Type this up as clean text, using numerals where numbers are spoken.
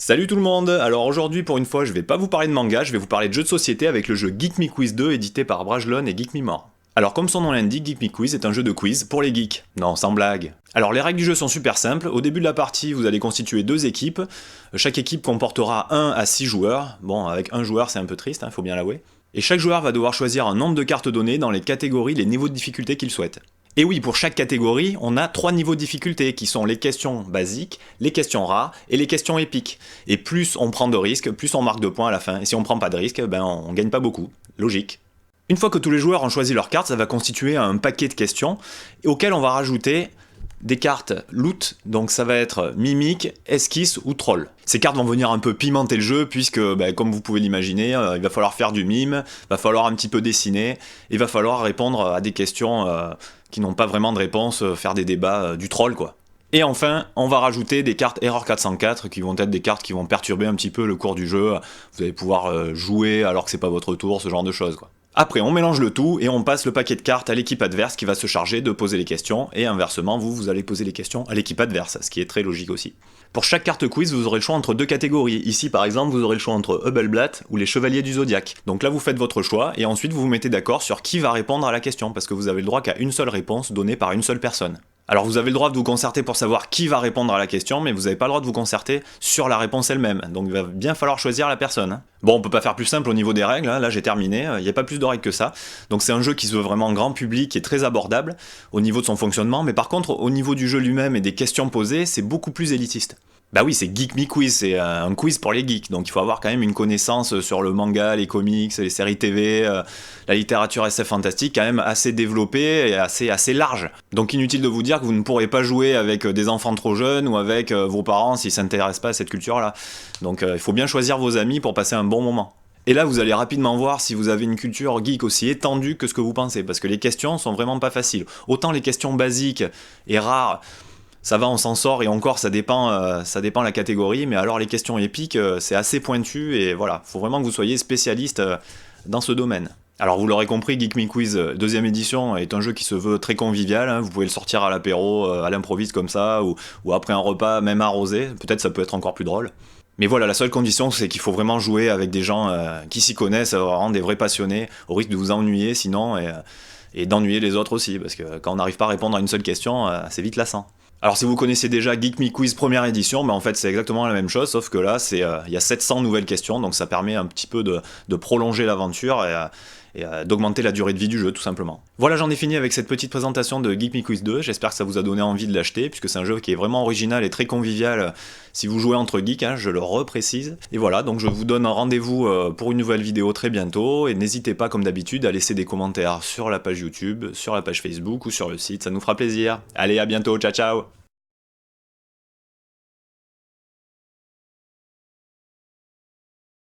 Salut tout le monde. Alors aujourd'hui pour une fois je vais pas vous parler de manga, je vais vous parler de jeux de société avec le jeu Geek Me Quiz 2 édité par Brajlon et Geek Me More. Alors comme son nom l'indique, Geek Me Quiz est un jeu de quiz pour les geeks. Non, sans blague. Alors les règles du jeu sont super simples, au début de la partie vous allez constituer deux équipes, chaque équipe comportera 1 à 6 joueurs, bon avec un joueur c'est un peu triste, faut bien l'avouer, et chaque joueur va devoir choisir un nombre de cartes données dans les catégories, les niveaux de difficulté qu'il souhaite. Et oui, pour chaque catégorie, on a 3 niveaux de difficulté qui sont les questions basiques, les questions rares et les questions épiques. Et plus on prend de risques, plus on marque de points à la fin. Et si on prend pas de risques, ben on gagne pas beaucoup. Logique. Une fois que tous les joueurs ont choisi leurs cartes, ça va constituer un paquet de questions auxquelles on va rajouter des cartes loot, donc ça va être mimique, esquisse ou troll. Ces cartes vont venir un peu pimenter le jeu puisque, comme vous pouvez l'imaginer, il va falloir faire du mime, il va falloir un petit peu dessiner, il va falloir répondre à des questions qui n'ont pas vraiment de réponse, faire des débats, du troll quoi. Et enfin, on va rajouter des cartes Error 404 qui vont être des cartes qui vont perturber un petit peu le cours du jeu. Vous allez pouvoir jouer alors que c'est pas votre tour, ce genre de choses quoi. Après, on mélange le tout et on passe le paquet de cartes à l'équipe adverse qui va se charger de poser les questions, et inversement, vous allez poser les questions à l'équipe adverse, ce qui est très logique aussi. Pour chaque carte quiz, vous aurez le choix entre deux catégories. Ici, par exemple, vous aurez le choix entre Hubbleblatt ou les Chevaliers du Zodiaque. Donc là, vous faites votre choix, et ensuite vous vous mettez d'accord sur qui va répondre à la question, parce que vous avez le droit qu'à une seule réponse donnée par une seule personne. Alors vous avez le droit de vous concerter pour savoir qui va répondre à la question, mais vous n'avez pas le droit de vous concerter sur la réponse elle-même, donc il va bien falloir choisir la personne. Bon, on peut pas faire plus simple au niveau des règles, là j'ai terminé, il n'y a pas plus de règles que ça, donc c'est un jeu qui se veut vraiment grand public et très abordable au niveau de son fonctionnement, mais par contre au niveau du jeu lui-même et des questions posées, c'est beaucoup plus élitiste. Bah oui, c'est Geek Me Quiz, c'est un quiz pour les geeks, donc il faut avoir quand même une connaissance sur le manga, les comics, les séries TV, la littérature SF fantastique quand même assez développée et assez large. Donc inutile de vous dire que vous ne pourrez pas jouer avec des enfants trop jeunes ou avec vos parents s'ils ne s'intéressent pas à cette culture-là. Donc il faut bien choisir vos amis pour passer un bon moment. Et là, vous allez rapidement voir si vous avez une culture geek aussi étendue que ce que vous pensez, parce que les questions sont vraiment pas faciles. Autant les questions basiques et rares, ça va, on s'en sort, et encore ça dépend la catégorie, mais alors les questions épiques, c'est assez pointu, et voilà, faut vraiment que vous soyez spécialiste dans ce domaine. Alors vous l'aurez compris, Geek Me Quiz 2ème édition est un jeu qui se veut très convivial, vous pouvez le sortir à l'apéro, à l'improviste comme ça, ou après un repas, même arrosé, peut-être ça peut être encore plus drôle. Mais voilà, la seule condition c'est qu'il faut vraiment jouer avec des gens qui s'y connaissent, vraiment des vrais passionnés, au risque de vous ennuyer sinon, et d'ennuyer les autres aussi, parce que quand on n'arrive pas à répondre à une seule question, c'est vite lassant. Alors si vous connaissez déjà Geek Me Quiz première édition, en fait c'est exactement la même chose, sauf que là il y a 700 nouvelles questions, donc ça permet un petit peu de prolonger l'aventure et d'augmenter la durée de vie du jeu tout simplement. Voilà, j'en ai fini avec cette petite présentation de Geek Me Quiz 2, j'espère que ça vous a donné envie de l'acheter, puisque c'est un jeu qui est vraiment original et très convivial si vous jouez entre geeks, je le reprécise. Et voilà, donc je vous donne un rendez-vous pour une nouvelle vidéo très bientôt, et n'hésitez pas comme d'habitude à laisser des commentaires sur la page YouTube, sur la page Facebook ou sur le site, ça nous fera plaisir. Allez, à bientôt, ciao ciao.